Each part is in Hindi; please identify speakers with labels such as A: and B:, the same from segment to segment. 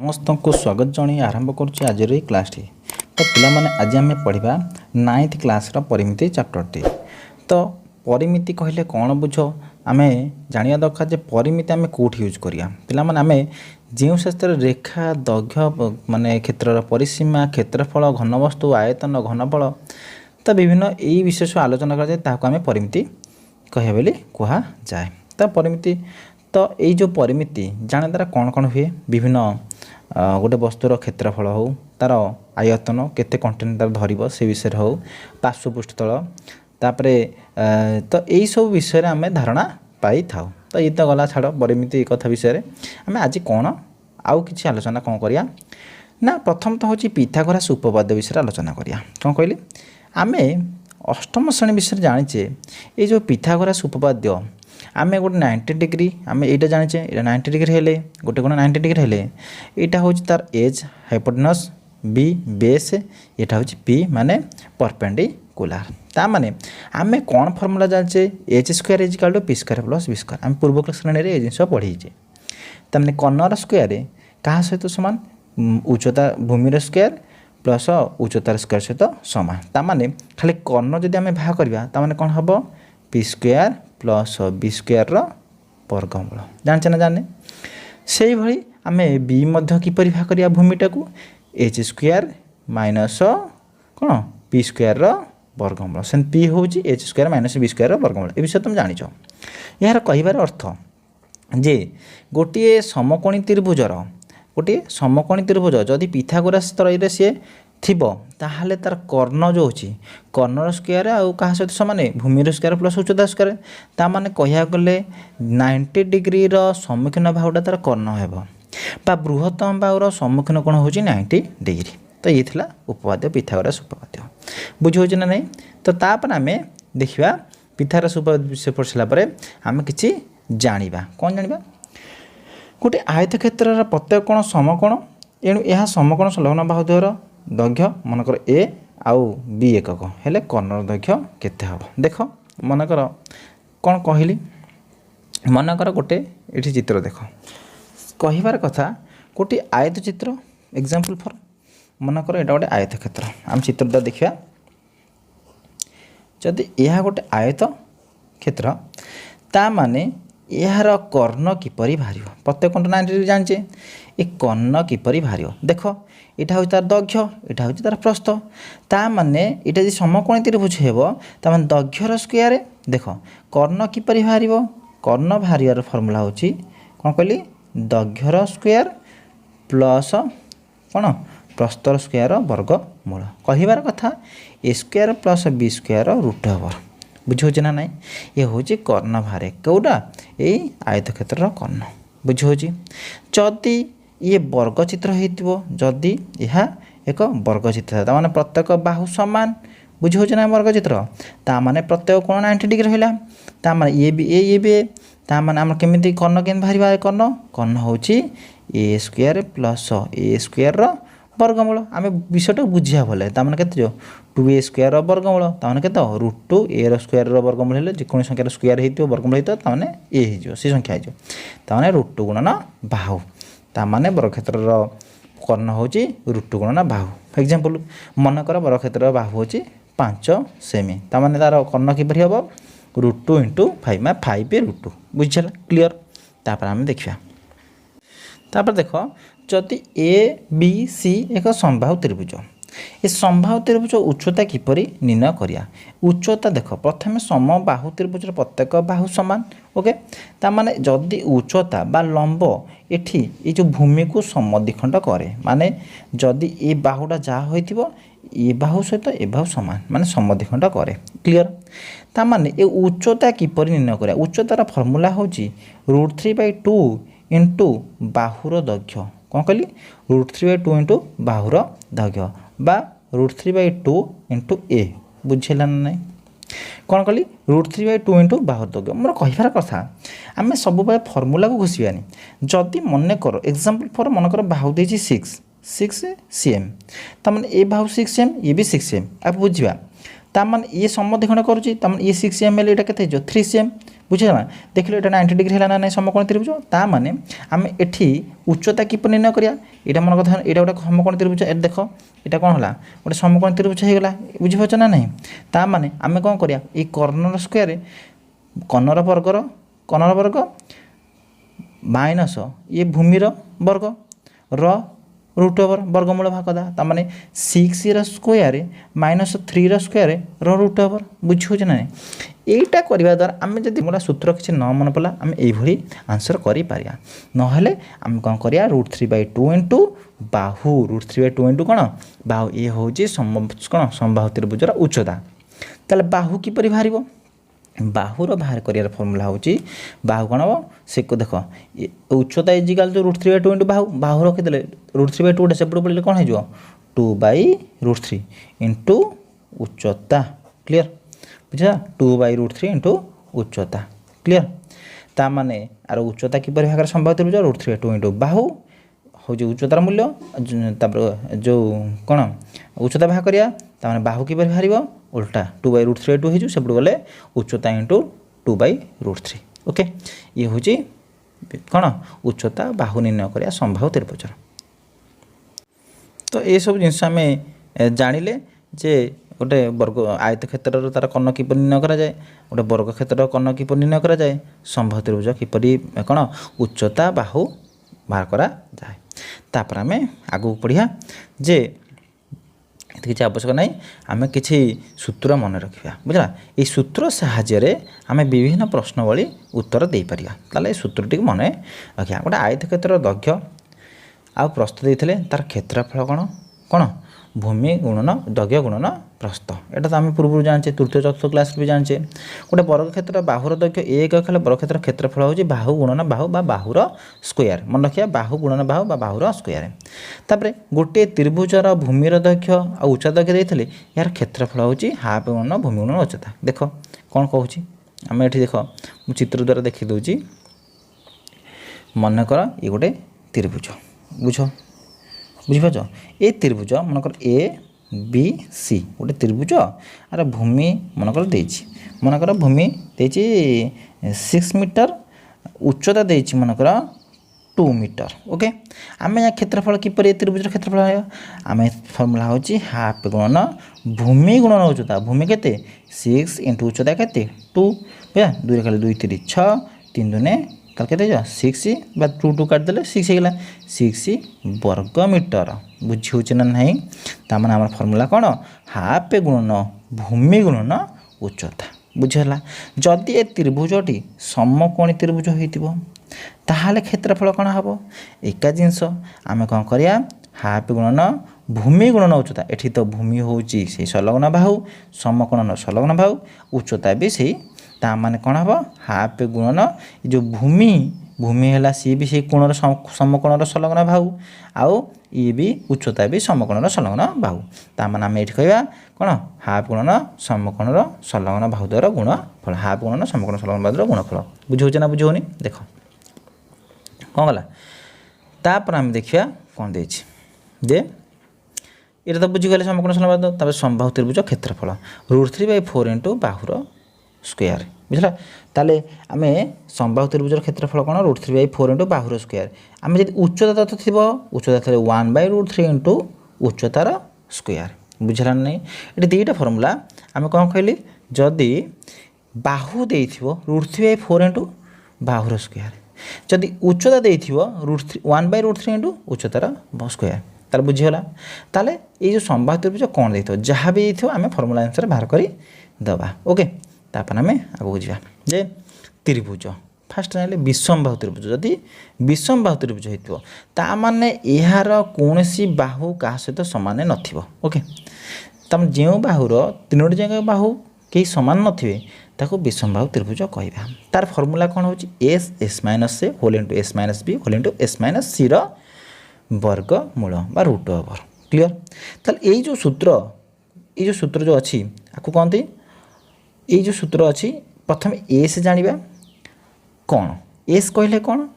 A: समस्त को स्वागत जन आरंभ करुच्ची आज क्लास टी। तो पिलामाने आज आम पढ़ा 9th क्लास परिमिति चैप्टर टी। तो परिमिति कहले कौन बुझ आम जाना दरकार जे परिमिति आम कौट यूज करिया पिलामाने आम जो शास्त्र रेखा दैर्घ्य माने क्षेत्र परिसीमा क्षेत्रफल घनवस्तु आयतन घनफल तो विभिन्न यही विषय सब आलोचना करें परिमिति कह बोली कह जाए। तो परिमिति तो यही जो परिमिति जाने द्वारा कौन कौन हुए विभिन्न गोटे वस्तुर क्षेत्रफल हो तार आयतन केते कंटेन्ट तार धरब से विषय हो पार्श्वपृष्ठतल तापरे तो यही सब विषय आम धारणा पाई था। तो ये तो गला छाड़ परिमिति कथा विषय आम आज कौन आउ कि आलोचना कौन करिया ना प्रथम तो हूँ पिथागोरास उपपाद्य विषय आलोचना करिया कौन कहली आम अष्टम श्रेणी विषय जाचे ये जो पिथागोरास उपपाद्य आम गोटे 90 डिग्री आम यहाँ जाचे ये 90 डिग्री हेले गोटे कोण 90 डिग्री हेले यहाँ हूँ तार एज हाइपोटेनस बी बेस यहाँ हूँ पी माने परपेंडिकुलर ता माने आम कौन फर्मुला जाचे H square is equal to P square plus B square आम पूर्व श्रेणी में ये जिन पढ़ीचे तमें कर्णर स्क्वायर क्या सहित सामान उच्चता भूमिर स्क्वायर प्लस उच्चतार स्क्वायर सहित सामान ता माने खाली कर्ण जदि आम भाग करवा ताने कौन हम P square plus B square वर्गमूल जानचे ना जाने से भाई आम बी किपरि भाग करिया भूमिटा को एच स्क्वायर माइनस कौन पी स्क्वायर वर्गमूल से पी हूँ H square minus B square वर्गमूल ए विषय तुम जानिच यार कहबार अर्थ जे गोटे समकोणी त्रिभुजर गोटे समकोणी त्रिभुज जदि पिथागोरास त्रय सी थिबो ताहले तार कर्ण जो होची कर्णर स्क्वायर आउ कहा सहित समान भूमिर स्क्वायर प्लस उच्चता स्क्वायर ता माने कहिया गले 90 डिग्री रो सम्मुखीन बाहुटा तार कर्ण हेबो बा बृहत्तम बाहुर सम्मुखीन कोण होची 90 डिग्री। तो ये थिला उपपाद्य पिथागोरास उपपाद्य बुझी होची ना नहीं। तो तापर आमे देखिबा पिथागोरास उपपाद्य विषय पढ़िसला परे आमे किछि जानिबा कोन जानिबा गोटे आयत क्षेत्र प्रत्येक कोण समकोण एणु यह समकोण संलग्न बाहु द्वयर दैर्घ्य मनकर ए आउ बी एकक हेले कर्णर दैर्घ्य केते हम देख मनकर कौन कहली मनकर गोटे ये चित्र देख कहबार कथा गोटे आयत चित्र एग्जाम्पल फॉर मनकर यहाँ गोटे आयत क्षेत्र आम चित्रटा देखा जदि यह गोटे आयत क्षेत्र ता माने यार कर्ण किपरि बाहर प्रत्येक कोण 90 डिग्री जाने ये कर्ण किपरि बाहर देख यहाँ हूँ तार दैर्घ्य यहाँ हूँ तार प्रस्थ ता माने यहाँ जो समकोणी त्रिभुज हेब ता माने दैर्घ्यर स्क्वायर देख कर्ण किपरि बाहर कर्ण बाहर फर्मुला हूँ कौन कहली दैर्घ्यर स्क्वायर प्लस कौन प्रस्थर स्क्वायर वर्गमूल कहबार कथा A square plus B square root over बुझे ना नहीं ये हूँ कर्ण बाहर कौटा ये आयत क्षेत्र कर्ण बुझे जदि ये वर्गचित्र होदि यह एक वर्गचित्र था माने प्रत्येक बाहु सामान बुझे ना वर्गचित्र ता माने प्रत्येक कोण 90 डिग्री होगा ता माने ये भी ता माने आम केमिति कर्ण केन बाहर कर्ण कर्ण हूँ ए स्क्वायर प्लस ए स्क्वायर वर्गमूल आम विषयटा बुझा भले ताने के 2a स्क्वायर वर्गमूल ताने के √2 a स्क्वायर वर्गमूल हेले जेको संख्यार स्क्वायर होती वर्गमूल होता ताने ए हो सी संख्या हो ताने √2 गुणन बाहु ताने वर्गक्षेत्र कर्ण हूँ √2 गुणन बाहु एग्जाम्पल मनकर वर्गक्षेत्र बाहु हूँ 5 सेमी ताने तार कर्ण किपरि हम √2 × 5 मैं 5 √2 बुझा क्लीयर। तापर आम देखा तापर देख जदि ए बी सी एक समबाहु त्रिभुज ये समबाहु त्रिभुज उच्चता किपरि निर्णय करिया उच्चता देख प्रथम समबाहु त्रिभुज प्रत्येक बाहु समान ओके ता माने जदि उच्चता बा लंब एठी ये जो भूमि को समद्विखंड करे माने जदि ये बाहुटा जहाँ होइथिबो ये बाहु सहित ए बाहु समान माने समद्विखंड करे क्लियर। ता माने ये उच्चता किपरि निर्णय करिया उच्चतार फर्मुला होची √3/2 इंटू बाहुर दैर्घ्य कौन कहली √3/2 इंटू बाहुर दैर्घ्य बा √3/2 इंटू ए बुझेगा ना नहीं कौन कहली √3/2 इंटू बाहुर दैर्घ्य मोर कहबार कथा आम सब फर्मुला को घुसबानी जदि मन कर example for मनकर Bahu they 6 cm ताने ए बाहु 6 cm ये भी 6 cm आप बुझा तामान ये समद्विखंड करुच्ची तामान ये 6 cm हेल्ले ये के 3 cm बुझे ना देख लो ये 90 डिग्री है ना समकोण त्रिभुज ता माने आम एठी उच्चता किपर निर्णय करिया एटा मन कथा एटा गोटे समकोण त्रिभुज ए देख एटा कौन होला गोटे समकोण त्रिभुज हो गला बुझिपारछ ना नहीं ता माने आमे कौन करिया ए कर्णर स्क्वायर कर्णर वर्ग माइनस ये भूमिर वर्ग रूट ओवर वर्गमूल भाग दा ताने 6 square minus 3 square root over बुझे ना यहीटा करने द्वारा आम जब मोटा सूत्र किसी न मन पड़ा आम ये आंसर करें ना आम कौन करिया √3/2 इंटू बाहु √3/2 इंटू कौन बाहु ये हूँ कौन समबाहु त्रिभुजर उच्चता ताले बाहु किपर बाहर बाहुर बाहर कर फर्मूला हूँ बाहु कौन हम से देख उच्चता इजिकाल जो √3/2 इंटू बाहु बाहु रखीदे √3/2 सेपट पड़े कौन हो 2/√3 इंटू उच्चता क्लीयर बुझा 2/√3 इंटू उच्चता क्लीयर ता माने आर उच्चता किपर भाग संभाव्य त्रिभुज √3/2 इंटू बाहु हूँ उच्चतार मूल्य जो कौन उच्चता भाग करिया ताने बाहु किपर बाहर उल्टा 2/√3/2 हो सेपट गले उच्चता इंटू 2/√3 ओके ये हूँ कौन उच्चता बाहु निर्णय करिया संभाव्य त्रिभुजर तो ये सब जिनस आम जानिले जे गोटे वर्ग आयत क्षेत्र तार कर्ण किपर निर्णय करा जाए गोटे वर्ग क्षेत्र कर्ण किपर निर्णय करा जाए संभाव्य त्रिभुज किपरि कौन उच्चता बाहु बाहर करा जाए तापर आम आगू पढ़िया जे किसी आवश्यक नहीं आम किसी सूत्र मन रखा बुझला ये सूत्र साहाय्य आम विभिन्न प्रश्नवली उत्तर दे पारिया ताले सूत्रटी मन रखा गोटे आयत क्षेत्र दैर्घ्य आ प्रस्थ देते तार क्षेत्रफल कौन कौन भूमि गुणन दैर्घ्य गुणन प्रस्थ एटा तो आम पूर्व जाने तृतीय चतुर्थ क्लास भी जाने गोटे वर्ग क्षेत्र बाहुर दैर्घ्य एक खेल वर्ग क्षेत्र क्षेत्रफल हूँ बाहु गुणन बाहु बा बाहुर स्क्वायर मन रखिया बाहु गुणन बाहु बा बाहुर स्क्वायर तापर गोटे त्रिभुजर भूमिर दैर्घ्य आ उच्चता दैर्घ्य देते यार क्षेत्रफल हूँ हाफ गुणन भूमि गुणन उच्चता देख कौन कहूँ आम ये देख मु चित्र द्वारा देखी दूची मनकर ये गोटे त्रिभुज बुझ बुझिपार ये त्रिभुज मनकर ABC गोटे त्रिभुज आर भूमि मनकर मनकर भूमि 6 मीटर उच्चता मनकर 2 मीटर ओके आम यहाँ क्षेत्रफल किपर ये त्रिभुजर क्षेत्रफल आम फर्मूला हूँ हाफ गुणन भूमि गुणन उच्चता भूमि के 6 इंटू उच्चता के 2 बुझा 2 खाली 2 3 6 3 दूने के 6 बा 2 काटिदेले 6 होगा 6 वर्ग मीटर बुझे ना नहीं तामान आम फर्मूला कौन हाफ गुणन भूमि गुणन उच्चता बुझेगा जदि ए त्रिभुजटी समकोणी त्रिभुज हो ताहले क्षेत्रफल कौन हम एका जिनस आम कौन करिया हाफ गुणन भूमि गुणन उच्चता एठी तो भूमि हूँ से संलग्न बाहु समकोण संलग्न बाहु उच्चता भी से ता माने कौन हम हाफ गुणन जो भूमि भूमि है सी भी से कोणर समकोणर संलग्न बाहु आउ ये भी उच्चता भी समकोणर संलग्न बाहु ता माने आम ये कहवा कौन हाफ गुणन समकोणर संलग्न बाहु द्वारा गुणफल हाफ गुणन समकोण संलग्न बाहु द्वारा गुणफल बुझे ना बुझौनी देख कौन गला तापर आम देखिया कौन देछि जे ये तो बुझीगले समकोण संलग्न बाहु तापर समबाहु त्रिभुज क्षेत्रफल √3/4 इंटू बाहुर स्क्वायर बुझला ताले आम समबाहु त्रिभुजर क्षेत्रफल कौन √3/4 इंटू बाहुर स्क्वायर आम जब उच्चता तत्व थी उच्चता थे 1/√3 इंटू उच्चतार स्क्वायर बुझला नहीं ये दुईटा फर्मूला आम कौन कहली जदि बाहु दे √3/4 इंटू बाहुर स्क्वायर जदि उच्चता दे 1/√3 इंटू उच्चतार स्क्वायर तार बुझीगला ताले ये जो समबाहु त्रिभुज कौन दे जहाँ भी आम फर्मूला आंसर बाहर कर दबा ओके तापर आम आगे जा जे त्रिभुज फास्ट ना विषमबाहु त्रिभुज जदि विषमबाहु त्रिभुज होता माने यार कौन बाहु क्या सहित सामान नथिबो ओके तम जो बाहुर 3टी जाक बाहु कहीं सामान नथिबे ताको विषमबाहु त्रिभुज कहवा तार फर्मूला कौन हो S whole into S - B whole into S - C वर्गमूल बा रूट ओवर क्लीयर ताले ये जो सूत्र जो अच्छी आपको कहते ये जो सूत्र अच्छी प्रथम एस जानिबा कौन एस कहले कौन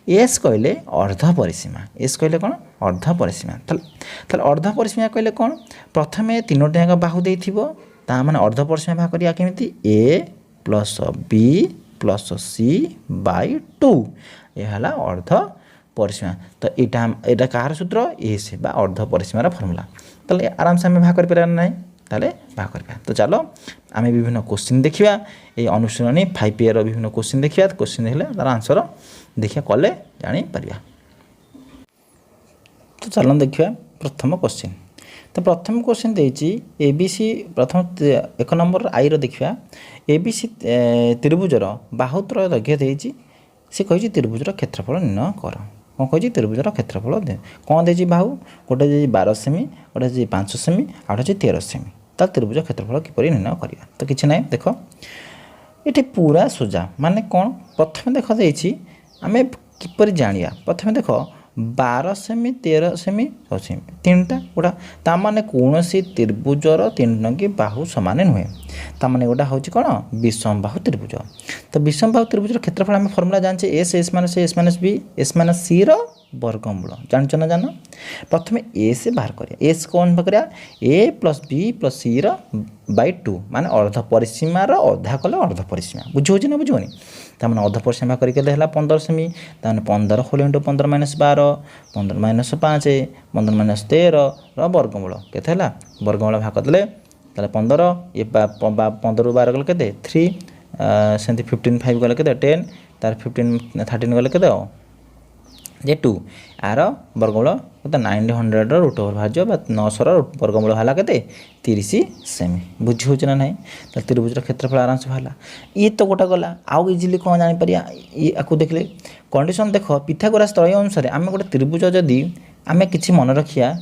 A: एस कहले अर्ध परिसीमा एस कहले कौन अर्ध परिसीमा ताले अर्ध परिसीमा कहले कौन प्रथमे 3टी जाक बाहु देथिबो ता माने अर्ध परिसीमा भाग करिया केमिति ए प्लस बी प्लस सी बाय 2 ये हला अर्ध परिसीमा। तो एटा कार सूत्र ए से बा अर्ध परिसीमार फॉर्मूला तले आराम से हम भाग कर पारा नै ताले भाग करबा। तो चलो आमे विभिन्न क्वेश्चन देखिबा ए अनुशीलनी 5 ईयर विभिन्न क्वेश्चन देखिबा क्वेश्चन देखले तार आंसर देखिया कले जानि परिबा। तो चलो देखिबा प्रथम क्वेश्चन। तो प्रथम क्वेश्चन देछि एबीसी प्रथम एक नंबर आई रो देखिबा एबीसी त्रिभुजर बाहुतर दैर्घ्य देछि से कहि त्रिभुजर क्षेत्रफल निर्णय कर। कौन कही त्रिभुजर क्षेत्रफल दे कौन देछि बाहु गोटे दे 12 सेमी गोटे दे 5 सेमी आ गोटे 13 सेमी ता त्रिभुज क्षेत्रफल किपरि निर्णय करिया। तो किछि नै देखो ये पूरा सोजा माने कौन प्रथम देख देछि आमे किपरि जानिया प्रथम देखो 12 सेमी 13 सेमी 6 सेमी तीनटा गोटा ता माने कोनोसी त्रिभुजर तीन की बाहु समान नुहे ता माने गोटा होछि कोन विषम बाहु त्रिभुज। तो विषम बाहु त्रिभुजर क्षेत्रफल हम फार्मूला जानछे S S minus S minus B S minus C रो वर्गमूल जानछ ना जानो। प्रथम ए से बाहर करिया एस कोन बकरिया ए प्लस बी प्लस सी रो बाय 2 माने अर्ध परिसीमा रो अधा कले अर्ध परिसीमा बुझो ना बुझोनी ता माने अर्ध परिसीमा करिके देहला 15 सेमी ता माने 15 whole into 15 minus 12 15 minus 5 15 minus 13 रो वर्गमूल केते हला वर्गमूल भाग करले ताले 15 ये 15 रो 12 गले केते 3 सेंति 15 5 गले केते 10 तार 15 13 गले केते जे 2 आर वर्गमूल केते 900 रो रूट ओवर भाज्य बा 900 रो वर्गमूल हला केते 30 सेमी बुझी होछ ना नहीं। तो त्रिभुजर क्षेत्रफल आराम से भाला ये तो गोटा गला आउ इजीली कोन जानि परिया ये आकु देखले कंडीशन देखो पिथागोरस त्रय अनुसार आमे गोटे त्रिभुज जदी आमे किछि मन रखिया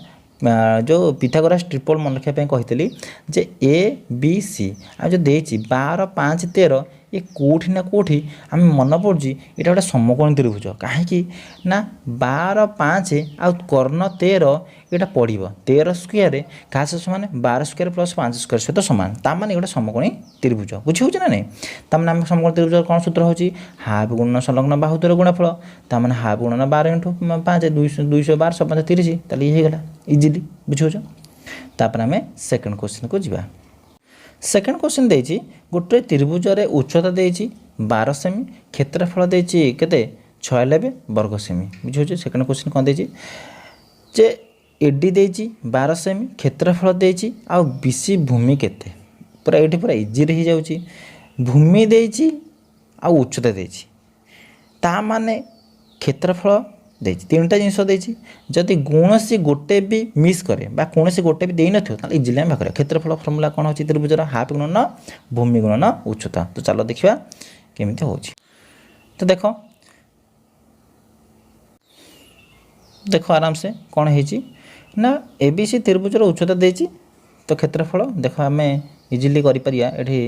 A: जो पिथागोरस ट्रिपल मन रखिया पे कहितली जे ए बी सी आ जो देछि 12 5 13 ये कोठी ना कोठी आम मन पड़ी ये गोटे समकोणी त्रिभुज कहीं ना 12 5 आउ कर्ण 13 यहाँ पड़ो 13 स्क्वायर क्या समान 12 स्क्वायर प्लस 5 स्क्वायर सहित सामान ताने गोटे समकोणी त्रिभुज बुझी हो ना नहीं तमें आम समकोणी त्रिभुज कौन सूत्र हो हाफ गुणन संलग्न बाहुतर गुणफल ताने हाफ गुणन 12 इंटू 5 212 7 30 ताले ये गला इजिली बुझी हो। तापर आम सेकेंड क्वेश्चन को जीवा। सेकेंड क्वेश्चन देछि गोटे त्रिभुज रे उच्चता देछि 12 सेमी क्षेत्रफल देछि केते 96 वर्ग सेमी बुझियो जे सेकेंड क्वेश्चन कोन देछि जे एडी देछि 12 सेमी क्षेत्रफल देछि आ बीसी भूमि केते पूरा एठी पूरा इजी रही जाउछि भूमि देछि आ उच्चता देछि ता माने क्षेत्रफल देछि तीनटा जिनिस देछि जदि कोनोसी गोटे भी मिस करे बा कोनोसी गोटे भी देई नथियो ताले इजिली हम भाग करिया। क्षेत्रफल फार्मूला कोन होछि त्रिभुजर हाफ गुणन भूमि गुणन उच्चता। तो चलो देखिबा केमिति होछि। तो देखो देखो आराम से कोन हेछि ना एबीसी त्रिभुजर उच्चता देछि तो क्षेत्रफल देखो हमें इजिली करि परिया एठी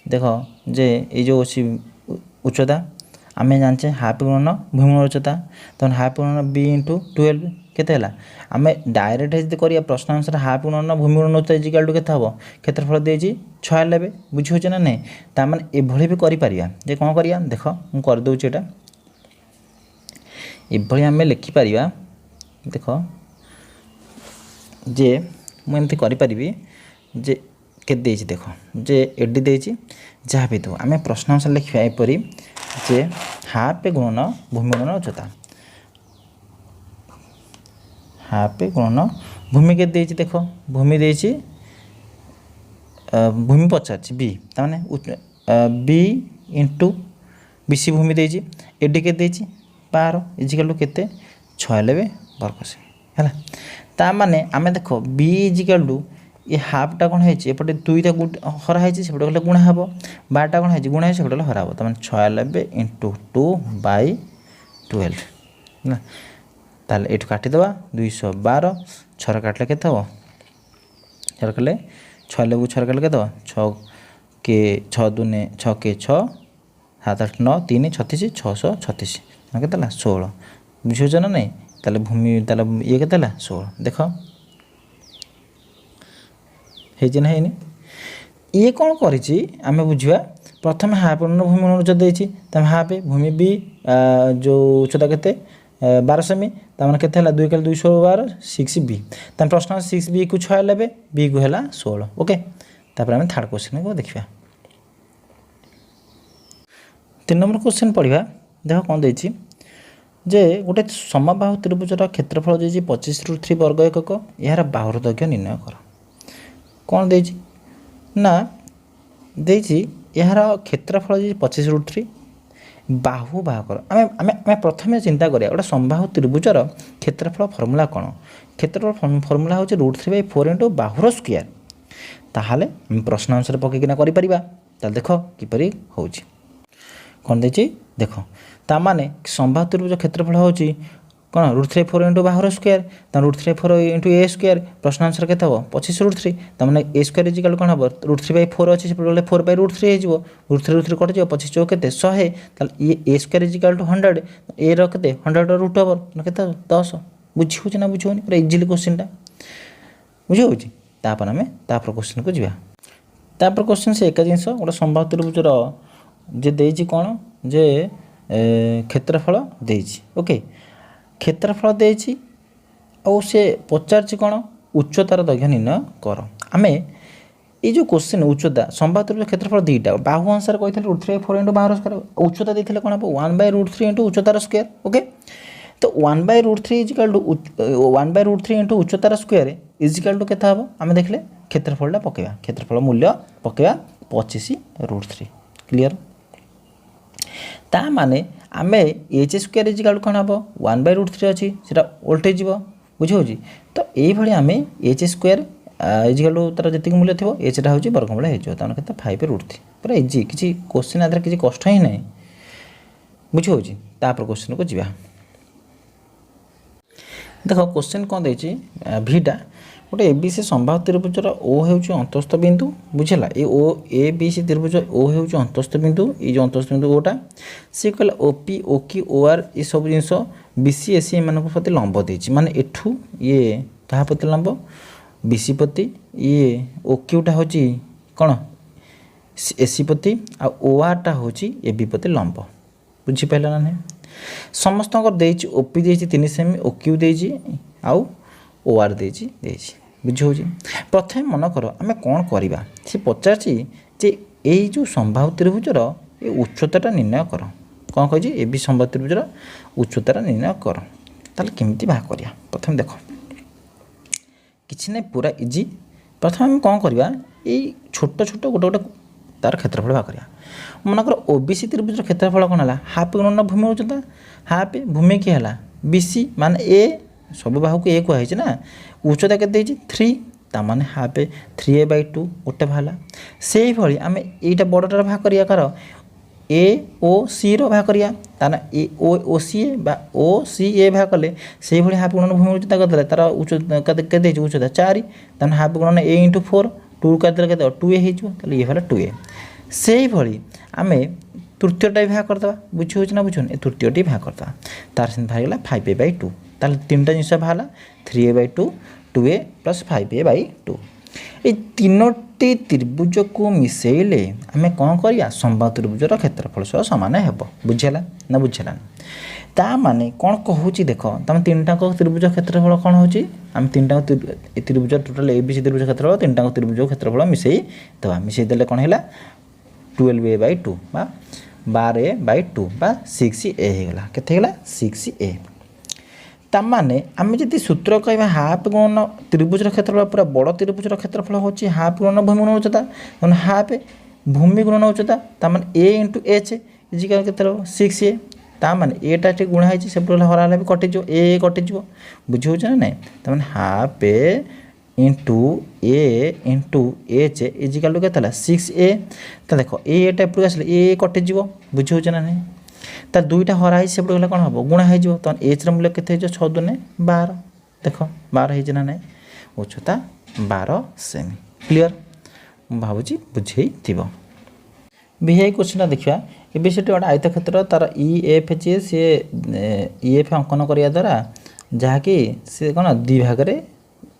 A: देखो जे ए जो होछि उच्चता आमे जानचे हाफ गुणन भूमि उच्चता तो हाफ गुणन बी इंटू 12 केते हला आमे डायरेक्ट यदि करिया प्रश्न अनुसार हाफ गुणन भूमि गुणन उच्चता इक्वल टू केते हबो क्षेत्रफल देछि 96 बुझी होछ ना नै ता माने ए भली भी करि परिया जे कोन करिया देखो हम कर दउछि एटा ए भली आमे लिखि परिया देखो जे मु एमति करि परिबी जे के देछि देखो जे एडी देछि जहाँ भी तो आमे प्रश्न अनुसार लिखिया एपरी जे हाफ गुणन भूमि गुणन उच्चता हाफ गुणन भूमि के देछि देखो भूमि देछि भूमि पचाछि बी ताने बी इंटू बीसी भूमि देछि एडी के देछि 12 इजिकल टू केते 96 वर्ग सेमी हैला ता माने आमे देखो बी इजिकल टू ये हाफटा कौन है एपटे दुईटा हरा है सेपटे गले गुणा हे 12टा कौन है गुणा है सेपटे हरा हे तमें 96 इंटू 2 बाय 12 ना ताले एठू काटिदेवा 212 छर काटले केते हो छर कले 96 को छर काटले केते हो 6 के 6 दूने 6 के 6 7 8 9 3 36 636 केते ला 16 बुझियो ना नहीं ताले भूमि ताले ये केते ला 16 देखो हेछि ना हेनी ये कौन करिछि आमे बुझिबा प्रथम हाफ गुणन भूमि गुणन उच्चता देछि तमे हाफ भूमि बी जो उच्चता केते 12 सेमी ता माने केते हला 2 के 212 6 बी तमे प्रश्न 6 बी को 96 बी को हला 16 ओके तापर आम थर्ड क्वेश्चन को देखा 3 नंबर क्वेश्चन पढ़ा देख कौन देती जे गोटे समबाहु त्रिभुजर क्षेत्रफल देती 25√3 वर्ग एकक यार बाहुर दैर्घ्य निर्णय कर कौन देती ना देती यार क्षेत्रफल देती 25√3 बाहु बाहकर आम प्रथम चिंता करिया गोटे समबाहु त्रिभुजर क्षेत्रफल फर्मूला कौन क्षेत्रफल फर्मूला हूँ √3/4 इंटू बाहुर स्क्वायर ताहले प्रश्न अनुसार पकईकिना कर देख किपरि हो कौन देती देख ताने समबाहु त्रिभुज क्षेत्रफल हूँ कौन √3/4 इंटू बाहुर स्क्वायर √3/4 इंटू ए स्क्वायर प्रश्न आंसर के 25√3 तमें ए स्क्वायर इजिकल कौन हम √3/4 अच्छी से 4/√3 हो √3 कटि 25 चौक के 100 ये ए स्क्वायर इजिकल टू 100 ए रखते 100 √ओवर के 10 बुझी हो ना बुझे पूरा इजिली क्वेश्चन बुझे होपर आम तापर क्वेश्चन को जापर क्वेश्चन से एक जिनस गोटे समबाहु त्रिभुजर जे देची कौन जे क्षेत्रफल देची ओके क्षेत्रफल देची और से पचार कौन उच्चतार दैर्घ्य निर्णय कर आम ये जो क्वेश्चन उच्चता समबाहु त्रिभुज क्षेत्रफल दुईटा बाहु अनुसार कही √3/4 इंटू बाहुर स्क्वायर उच्चता देते कौन हम 1/√3 इंटू उच्चतार स्क्वायर ओके तो 1/√3 इजिकल टू 1/√3 इंटू उच्चतार स्क्वायर इजिकल टू केता हम आम देखले क्षेत्रफलटा पकेवा क्षेत्रफल मूल्य पकेवा 25√3 क्लियर ता माने आमे एच स्क्वायर इजिकल कौन हम 1/√3 अच्छी से उल्टे जीव बुझे तो ये आम एच स्क्वायर इजिकल तार जी मूल्य थी एचटा हूँ वर्गमूल हो 5/√3 पूरा इजी किसी क्वेश्चन आधार किसी कष्ट ही ना बुझे तापर क्वेश्चन को जा देख क्वेश्चन कौन देती भीटा गोटे एबीसी समबाहु त्रिभुजर ओ हूँ अंतस्थ बिंदु बुझेगा ये ओ ए बी सी त्रिभुज ओ हूँ अंतस्थ बिंदु ये जो अंतस्थ बिंदु ओटा सी कहला ओपी ओक्यू ओआर ये सब जिनस बीसी एसी मान प्रति लंब देती माने एठू ये क्या प्रति लंब बीसी प्रति ये ओक्यूटा हूँ कौन एसी प्रति आ ओआरटा हूँ एबी प्रति लंब बुझीपार ना नहीं समस्त ओपी देती 3 सेमी ओक्यू देती आउ ओआर देती बुझे प्रथम मन कर आम कौन करवा सी पचार जे यही जो समबाहु त्रिभुजर ये उच्चताटा निर्णय कर कौन कही ए भी समबाहु त्रिभुजर उच्चताटा निर्णय कर ताल केमिति बाहा करिया प्रथम देख किछि नहीं पूरा इजी प्रथम आम कौन करवा ये छोट छोट गोटे गोटे तार क्षेत्रफल बाहा करिया मनकर ओबीसी त्रिभुजर क्षेत्रफल कौन है हाफ गुणन भूमि उच्चता हाफ भूमि किए है बीसी मान ए सब बाहु को ए कहुई ना उच्चता के 3 ताने हाफ 3a/2 गोटे बाहर से भाई आम यहाँ बड़टार भाग करिया कर ए ओ सी रो भाग करिया ताना ए ओ सी ए बा ओ सी ए भाग कले से भाई हाफ गुणन भूमि उच्चता करदे तार उच्चता के उच्चता 4 ताने हाफ गुणन ए इंटू 4 2 करदे के 2a हो ये भाला 2a से भाई आम तृतीयटा भी भाग करदे बुझी हो ना बुझुन ए तृतीयटी भाग करदे तार से बाहर 5a/2 ताल 3टा जिनस बाहर 3a/2 2a + 5a/2 ये 3टी त्रिभुज को मिसेले आम कौन करिया समबाहु त्रिभुजर क्षेत्रफल सह सामान हे बुझेला ना बुझेला ता माने कौन कहूँ देख तुम 3टा त्रिभुज क्षेत्रफल कौन हो आम 3टा त्रिभुज टोटाल एबीसी त्रिभुज क्षेत्रफल 3टा त्रिभुज क्षेत्रफल मिसई दवा मिसई देले कौन है 12a/2 बा 12a/2 बा 6a होगा केते 6a ताने आम जब सूत्र कह हाफ गुणन त्रिभुजर क्षेत्रफल पूरा बड़ त्रिभुजर क्षेत्रफल हूँ हाफ गुणन भूमि गुणन उच्चता हाफ भूमि गुणन उच्चता ताने ए इंटू एच इजिकल के 6a ताने एटा गुणा से हरा भी कटिज ए कटिज बुझे ना ना ताने हाफ इंटू ए इंटू एच इजिकल के 6a तो देख एटा एपट आस ए कटिज बुझे ना नहीं तार 2टा हराई से गला कौन हम गुणा हो तो एच मूल्य के 6 2 12 देख 12 ना ना उच्चता 12 सेमी क्लीयर भावुँ बुझे भी क्वेश्चन देखा ये से गोटे आयत क्षेत्र तार इ एफ जी सी इ एफ अंकन करने द्वारा जहाँकि सी कौन 2 भाग में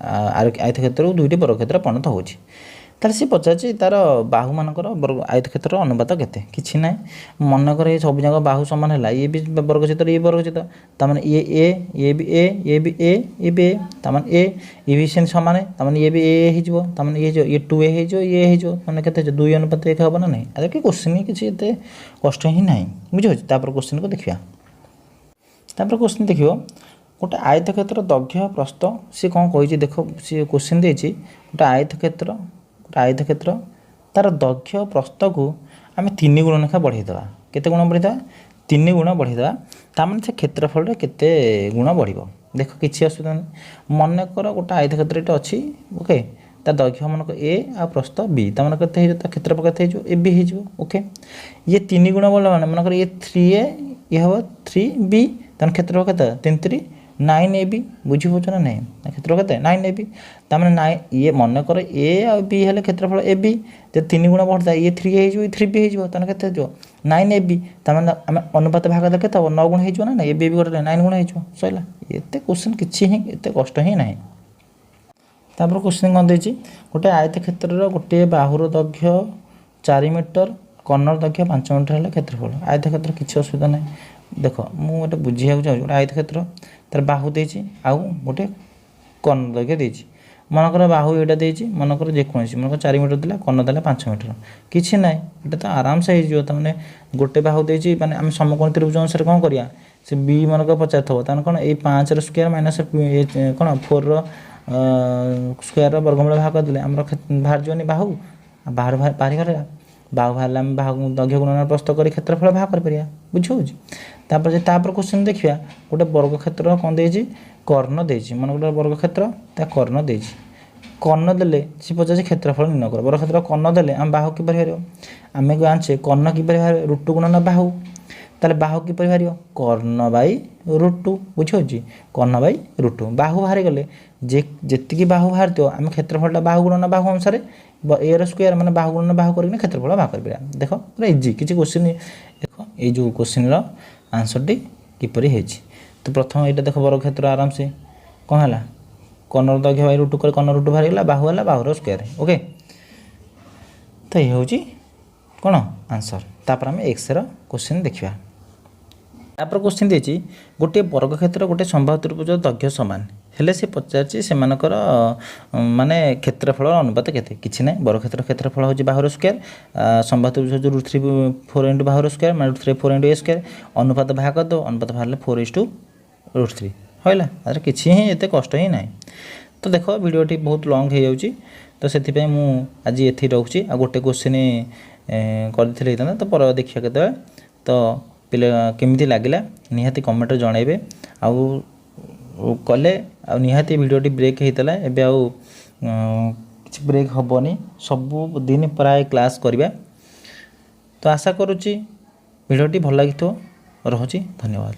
A: आयत क्षेत्र 2टी वर्गक्षेत्र परिणत हो ତାହେଲେ ସେ ପଚାରୁଛି ତାର ବାହୁମାନଙ୍କର ଆୟତକ୍ଷେତ୍ରର ଅନୁପାତ କେତେ? କିଛି ନାହିଁ। ମନେକର ଏ ସବୁ ଯାକ ବାହୁ ସମାନ ହେଲା, ଇଏ ବି ବର୍ଗଚିତ୍ର ଇଏ ବର୍ଗଚିତ୍ର, ତାମାନେ ଇଏ ବି ଏ ଇଏ ବି ଏ, ତାମାନେ ଇଏ ବି ସେମିତି ସମାନ, ତାମାନେ ଇଏ ବି ଏ ହେଇଯିବ, ତାମାନେ ଇଏ ହେଇଯିବ, ଇଏ 2a ହେଇଯିବ, ଇଏ ହେଇଯିବ, ମାନେ କେତେ ହେଇଯିବ 2:1 ହେବ ନା ନାହିଁ? ଆରେ କି କୋଶ୍ଚିନ୍ କିଛି ଏତେ କଷ୍ଟ ହିଁ ନାହିଁ, ବୁଝିପାରୁଛି। ତାପରେ କୋଶ୍ଚିନ୍କୁ ଦେଖିବା। ତାପରେ କୋଶ୍ଚିନ୍ ଦେଖିବ ଗୋଟେ ଆୟତକ୍ଷେତ୍ର ଦୈର୍ଘ୍ୟ ପ୍ରସ୍ଥ ସିଏ କ'ଣ କହିଛି ଦେଖ, ସିଏ କୋଶ୍ଚିନ୍ ଦେଇଛି ଗୋଟେ ଆୟତକ୍ଷେତ୍ର ତାର ଦୈର୍ଘ୍ୟ ପ୍ରସ୍ଥକୁ ଆମେ 3 ଗୁଣ ଲେଖା ବଢ଼େଇଦେବା। କେତେ ଗୁଣ ବଢ଼େଇଦେବା? 3 ଗୁଣ ବଢ଼େଇଦେବା। ତାମାନେ ସେ କ୍ଷେତ୍ରଫଳରେ କେତେ ଗୁଣ ବଢ଼ିବ? ଦେଖ କିଛି ଅସୁବିଧା ନାହିଁ। ମନେକର ଗୋଟେ ଆୟତକ୍ଷେତ୍ର ଏଠି ଅଛି, ଓକେ, ତା ଦୈର୍ଘ୍ୟ ମନେକର ଏ ଆଉ ପ୍ରସ୍ଥ ବି, ତାମାନେ କେତେ ହେଇଯିବ? ତା କ୍ଷେତ୍ରଫଳ କେତେ ହେଇଯିବ? ଏ ବି ହେଇଯିବ, ଓକେ। ଇଏ 3 ଗୁଣ ବଢ଼ିଲା ମାନେ ମନେକର ଇଏ 3a, ଇଏ ହେବ 3b, ତାମାନେ କ୍ଷେତ୍ରଫଳ କେତେ? 3 9ab, ବୁଝିପାରୁଛ ନା ନାହିଁ? କ୍ଷେତ୍ରଫଳ କେତେ? 9ab। ତାମାନେ ଇଏ ମନେକର ଏ ଆଉ ବି ହେଲେ କ୍ଷେତ୍ରଫଳ ଏ ବି, ଯଦି 3 ଗୁଣ ବଢ଼ିଥାଏ ଇଏ 3 ହେଇଯିବ, ଇଏ 3b ହେଇଯିବ, ତାମାନେ କେତେ ହେଇଯିବ? 9ab। ତାମାନେ ଆମେ ଅନୁପାତ ଭାଗ ଦେଲେ କେତେ ହେବ? 9 ଗୁଣ ହେଇଯିବ ନା ନାହିଁ? ଏ ବି ଗୋଟେ 9 ଗୁଣ ହେଇଯିବ, ସରିଲା। ଏତେ କୋଶ୍ଚିନ୍ କିଛି ହିଁ ଏତେ କଷ୍ଟ ହିଁ ନାହିଁ। ତାପରେ କୋଶ୍ଚିନ୍ କ'ଣ ଦେଇଛି? ଗୋଟେ ଆୟତକ୍ଷେତ୍ରର ଗୋଟିଏ ବାହୁର ଦୈର୍ଘ୍ୟ 4 ମିଟର, କର୍ଣ୍ଣର ଦୈର୍ଘ୍ୟ 5 ମିଟର ହେଲେ କ୍ଷେତ୍ରଫଳ। ଆୟତକ୍ଷେତ୍ର କିଛି ଅସୁବିଧା ନାହିଁ। ଦେଖ ମୁଁ ଗୋଟେ ବୁଝିବାକୁ ଚାହୁଁଛି, ଗୋଟେ ଆୟତକ୍ଷେତ୍ର ତାର ବାହୁ ଦେଇଛି ଆଉ ଗୋଟେ କର୍ଣ୍ଣ ଦୈର୍ଘ୍ୟ ଦେଇଛି। ମନେକର ବାହୁ ଏଇଟା ଦେଇଛି, ମନେକର ଯେକୌଣସି ମନେକର 4 ମିଟର ଦେଲା, କର୍ଣ୍ଣ ଦେଲା 5 ମିଟର, କିଛି ନାହିଁ, ଏଇଟା ତ ଆରାମସେ ହେଇଯିବ। ତାମାନେ ଗୋଟେ ବାହୁ ଦେଇଛି, ମାନେ ଆମେ ସମକୋଣ ତ୍ରିଭୁଜ ଅନୁସାରେ କ'ଣ କରିବା? ସେ ବି ମନେକର ପଚାରିଥିବ, ତାହେଲେ କ'ଣ ଏଇ 5ର ସ୍କୋୟାର ମାଇନସ୍ କ'ଣ 4ର ସ୍କୋୟାରର ବର୍ଗମୂଳ ଭାଗ କରିଦେଲେ ଆମର ବାହାରିଯିବନି ବାହୁ, ବାହାରିଗଲା। ବାହୁ ବାହାରିଲେ ଆମେ ବାହୁ ଦୈର୍ଘ୍ୟ ଗୁଣନ ପ୍ରସ୍ଥ କରି କ୍ଷେତ୍ରଫଳ ବାହାର କରିପାରିବା, ବୁଝିହେଉଛି। ତାପରେ କୋଶ୍ଚିନ୍ ଦେଖିବା, ଗୋଟେ ବର୍ଗକ୍ଷେତ୍ର କ'ଣ ଦେଇଛି? କର୍ଣ୍ଣ ଦେଇଛି। ମାନେ ଗୋଟେ ବର୍ଗକ୍ଷେତ୍ର ତା କର୍ଣ୍ଣ ଦେଇଛି। କର୍ଣ୍ଣ ଦେଲେ ସେ ପଚାରୁଛି କ୍ଷେତ୍ରଫଳ ନିର୍ଣ୍ଣୟ କର। ବର୍ଗକ୍ଷେତ୍ର କର୍ଣ୍ଣ ଦେଲେ ଆମେ ବାହୁ କିପରି ବାହାରିବ? ଆମେ ଜାଣିଛେ କର୍ଣ୍ଣ କିପରି ବାହାରିବ? √2 ଗୁଣନ ବାହୁ। ତାହେଲେ ବାହୁ କିପରି ବାହାରିବ? କର୍ଣ୍ଣ ବାଇ √2, ବୁଝିହେଉଛି। କର୍ଣ୍ଣ ବାଇ √2 ବାହୁ ବାହାରିଗଲେ ଯେତିକି ବାହୁ ବାହାରିଥିବ ଆମେ କ୍ଷେତ୍ରଫଳଟା ବାହୁ ଗୁଣନ ବାହୁ ଅନୁସାରେ ଏର ସ୍କୋୟାର ମାନେ ବାହୁ ଗୁଣନ ବାହୁ କରିକିନା କ୍ଷେତ୍ରଫଳ ବାହାର କରିପାରିବା। ଦେଖ ପୁରା ଇଜି, କିଛି କୋଶ୍ଚିନ୍। ଦେଖ ଏଇ ଯେଉଁ କୋଶ୍ଚିନ୍ର ଆନ୍ସରଟି କିପରି ହେଇଛି। ତ ପ୍ରଥମ ଏଇଟା ଦେଖ ବର୍ଗକ୍ଷେତ୍ର ଆରାମସେ କ'ଣ ହେଲା? କର୍ଣ୍ଣର ଦୈର୍ଘ୍ୟ ବାଇ √2 କରି କର୍ଣ୍ଣ √2 ବାହାରିଗଲା, ବାହୁ ହେଲା ବାହୁର ସ୍କୋୟାର, ଓକେ। ତ ଏ ହେଉଛି କ'ଣ ଆନ୍ସର। ତାପରେ ଆମେ ଏକ୍ସର କୋଶ୍ଚିନ୍ ଦେଖିବା। ତାପରେ କୋଶ୍ଚିନ୍ ଦେଇଛି ଗୋଟିଏ ବର୍ଗକ୍ଷେତ୍ର ଗୋଟିଏ ସମବାହୁ ତ୍ରିଭୁଜ ଦୈର୍ଘ୍ୟ ସମାନ ହେଲେ ସେ ପଚାରିଛି ସେମାନଙ୍କର ମାନେ କ୍ଷେତ୍ରଫଳର ଅନୁପାତ କେତେ? କିଛି ନାହିଁ। ବର୍ଗକ୍ଷେତ୍ର କ୍ଷେତ୍ରଫଳ ହେଉଛି ବାହୁର ସ୍କୋୟାର, ସମବାହୁ ତ୍ରିଭୁଜ ହେଉଛି √3 4 ବାହୁର ସ୍କୋୟାର ମାନେ √3 4 a ସ୍କୋୟାର। ଅନୁପାତ ବାହାର କରିଦେବ, ଅନୁପାତ ବାହାରିଲେ 4:√3 ହେଲା। ତାର କିଛି ହିଁ ଏତେ କଷ୍ଟ ହିଁ ନାହିଁ। ତ ଦେଖ ଭିଡ଼ିଓଟି ବହୁତ ଲଙ୍ଗ୍ ହେଇଯାଉଛି, ତ ସେଥିପାଇଁ ମୁଁ ଆଜି ଏଠି ରହୁଛି। ଆଉ ଗୋଟେ କୋଶ୍ଚିନ୍ କରିଥିଲେ ହେଇଥାନ୍ତା, ତ ପରେ ଦେଖିବା କେତେବେଳେ। ତ ପିଲା କେମିତି ଲାଗିଲା ନିହାତି କମେଣ୍ଟରେ ଜଣାଇବେ। ଆଉ କଲେ ଆଉ ନିହାତି ଭିଡ଼ିଓଟି ବ୍ରେକ୍ ହେଇଥିଲା, ଏବେ ଆଉ କିଛି ବ୍ରେକ୍ ହେବନି, ସବୁଦିନ ପ୍ରାୟ କ୍ଲାସ୍ କରିବା। ତ ଆଶା କରୁଛି ଭିଡ଼ିଓଟି ଭଲ ଲାଗିଥିବ। ରହୁଛି, ଧନ୍ୟବାଦ।